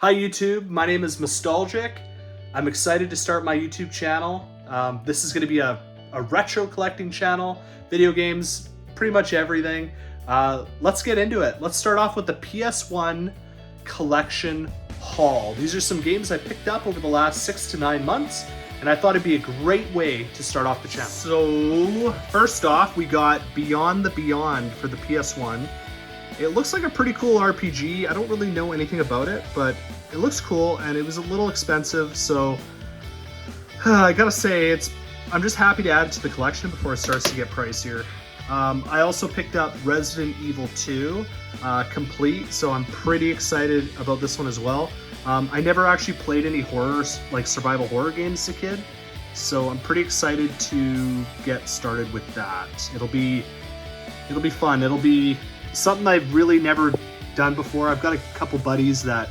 Hi YouTube, my name is Nostalgic. I'm excited to start my YouTube channel. This is going to be a retro collecting channel, video games, pretty much everything. Let's get into it. Let's start off with the PS1 collection haul. These are some games I picked up over the last 6 to 9 months, and I thought it'd be a great way to start off the channel. So first off, we got Beyond the Beyond for the PS1. It looks like a pretty cool RPG. I don't really know anything about it, but it looks cool, and it was a little expensive, so I gotta say, I'm just happy to add it to the collection before it starts to get pricier. I also picked up Resident Evil 2 complete, so I'm pretty excited about this one as well. I never actually played any like survival horror games as a kid, so I'm pretty excited to get started with that. It'll be fun. It'll be something I've really never done before. I've got a couple buddies that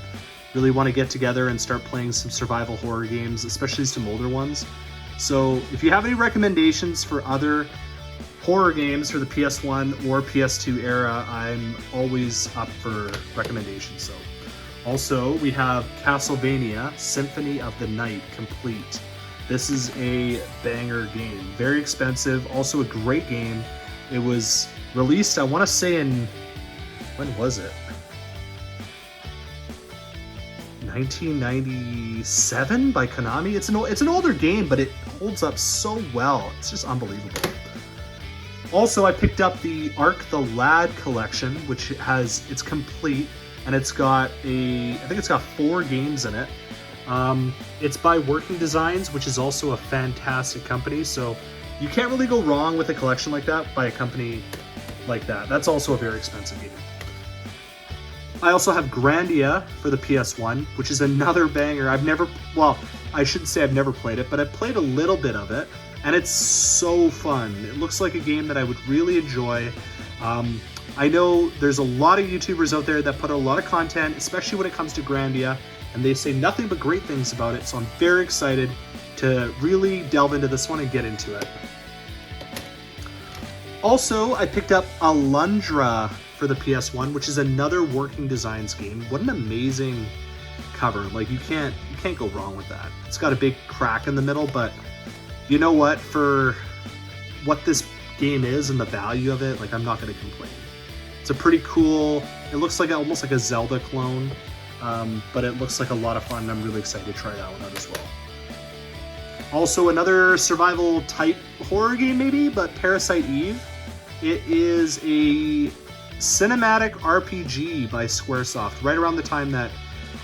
really want to get together and start playing some survival horror games, especially some older ones. So if you have any recommendations for other horror games for the PS1 or PS2 era, I'm always up for recommendations. So also we have Castlevania Symphony of the Night complete. This is a banger game, very expensive, also a great game. It was released, I want to say when was it? 1997 by Konami. It's an older game, but it holds up so well. It's just unbelievable. Also, I picked up the Ark the Lad collection, which it's complete, and it's got I think it's got 4 games in it. It's by Working Designs, which is also a fantastic company, so you can't really go wrong with a collection like that by a company like that. That's also a very expensive game. I also have Grandia for the PS1, which is another banger. I shouldn't say I've never played it, but I've played a little bit of it, and it's so fun. It looks like a game that I would really enjoy. I know there's a lot of YouTubers out there that put a lot of content, especially when it comes to Grandia, and they say nothing but great things about it, so I'm very excited to really delve into this one and get into it. Also, I picked up Alundra for the PS1, which is another Working Designs game. What an amazing cover. Like, you can't go wrong with that. It's got a big crack in the middle, but you know what? For what this game is and the value of it, like, I'm not going to complain. It's a pretty cool, it looks like almost like a Zelda clone, but it looks like a lot of fun, and I'm really excited to try that one out as well. Also, another survival type horror game maybe, but Parasite Eve. It is a cinematic RPG by Squaresoft, right around the time that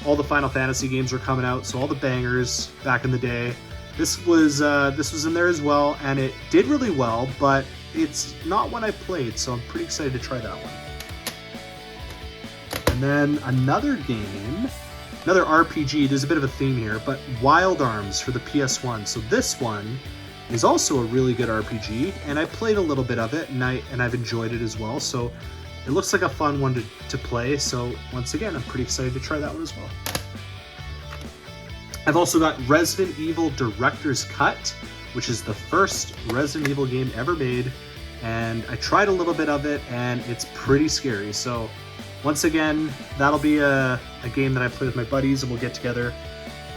all the Final Fantasy games were coming out, so all the bangers back in the day. This was in there as well, and it did really well, but it's not one I played, so I'm pretty excited to try that one. And then another game, another RPG, there's a bit of a theme here, but Wild Arms for the PS1. So this one is also a really good RPG, and I played a little bit of it, and I've enjoyed it as well, so it looks like a fun one to play, so once again, I'm pretty excited to try that one as well. I've also got Resident Evil Director's Cut, which is the first Resident Evil game ever made, and I tried a little bit of it, and it's pretty scary, so once again, that'll be a game that I play with my buddies, and we'll get together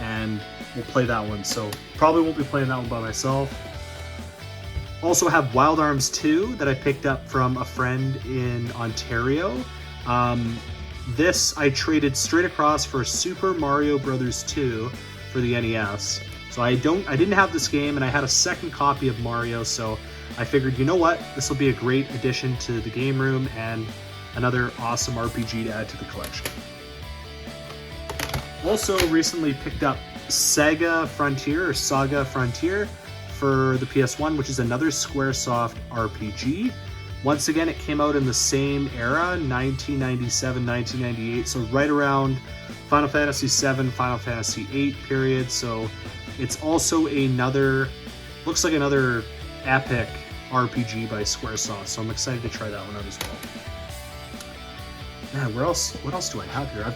and we'll play that one. So probably won't be playing that one by myself. Also have Wild Arms 2 that I picked up from a friend in Ontario. This I traded straight across for Super Mario Bros. 2 for the NES. So I didn't have this game, and I had a second copy of Mario, so I figured, you know what, this will be a great addition to the game room and another awesome RPG to add to the collection. Also recently picked up Saga Frontier for the PS1, which is another Squaresoft RPG. Once again, it came out in the same era, 1997, 1998, so right around Final Fantasy VII, Final Fantasy VIII period, so it's also looks like another epic RPG by Squaresoft, so I'm excited to try that one out as well. Man, what else do I have here?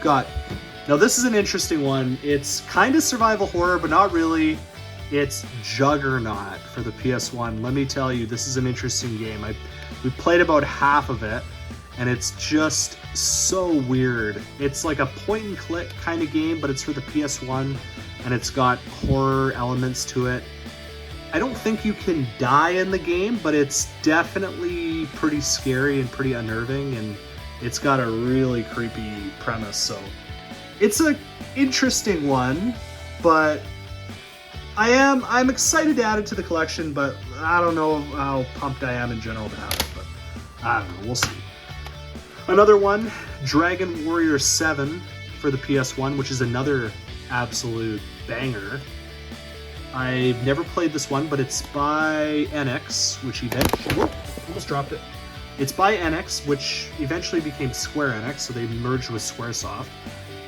Now this is an interesting one. It's kind of survival horror, but not really. It's Juggernaut for the PS1. Let me tell you, this is an interesting game. We played about half of it, and it's just so weird. It's like a point and click kind of game, but it's for the PS1, and it's got horror elements to it. I don't think you can die in the game, but it's definitely pretty scary and pretty unnerving, and it's got a really creepy premise, so it's an interesting one, but I'm excited to add it to the collection, but I don't know how pumped I am in general to have it, but I don't know, we'll see. Another one, Dragon Warrior 7 for the PS1, which is another absolute banger. I've never played this one, but it's by NX, which eventually, almost dropped it. It's by NX, which eventually became Square Enix, so they merged with Squaresoft.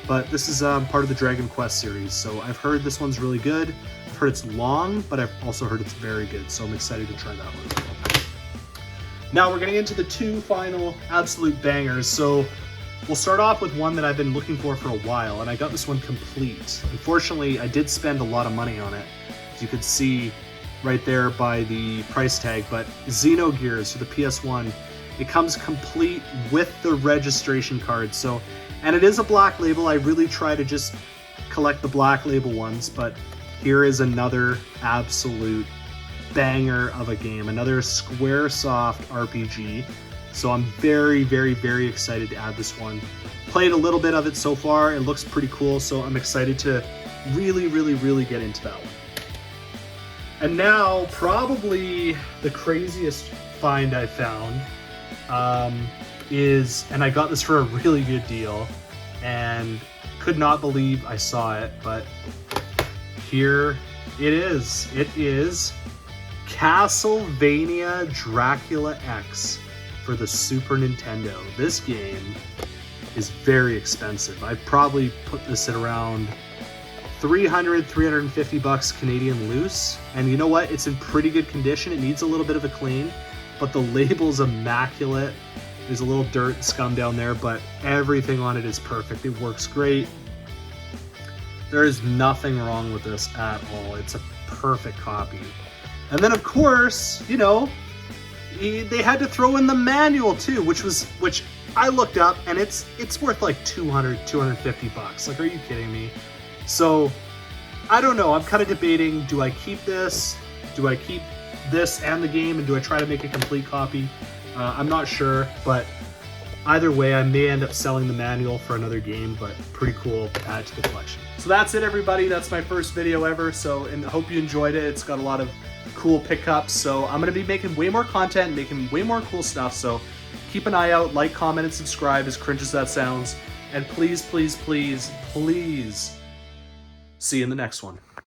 But this is part of the Dragon Quest series, so I've heard this one's really good. I've heard it's long, but I've also heard it's very good, so I'm excited to try that one as well. Now we're getting into the two final absolute bangers, so we'll start off with one that I've been looking for a while, and I got this one complete. Unfortunately, I did spend a lot of money on it, as you could see right there by the price tag, but Xenogears for the PS1, it comes complete with the registration card. So, and it is a black label. I really try to just collect the black label ones, but here is another absolute banger of a game, another Squaresoft RPG. So I'm very, very, very excited to add this one. Played a little bit of it so far. It looks pretty cool, so I'm excited to really, really, really get into that one. And now, probably the craziest find I found is, and I got this for a really good deal, and could not believe I saw it, but here it is. It is Castlevania Dracula X for the Super Nintendo. This game is very expensive. I'd probably put this at around 350 bucks Canadian loose. And you know what? It's in pretty good condition. It needs a little bit of a clean, but the label's immaculate. There's a little dirt and scum down there, but everything on it is perfect. It works great. There is nothing wrong with this at all. It's a perfect copy. And then of course, you know, they had to throw in the manual too, which I looked up, and it's worth like 250 bucks. Like, are you kidding me? So I don't know. I'm kind of debating, do I keep this? Do I keep this and the game, and do I try to make a complete copy? I'm not sure, but either way, I may end up selling the manual for another game, but pretty cool to add to the collection. So that's it, everybody. That's my first video ever, so, and I hope you enjoyed it. It's got a lot of cool pickups, so I'm going to be making way more content, making way more cool stuff, so keep an eye out, like, comment, and subscribe, as cringe as that sounds, and please, please, please, please see you in the next one.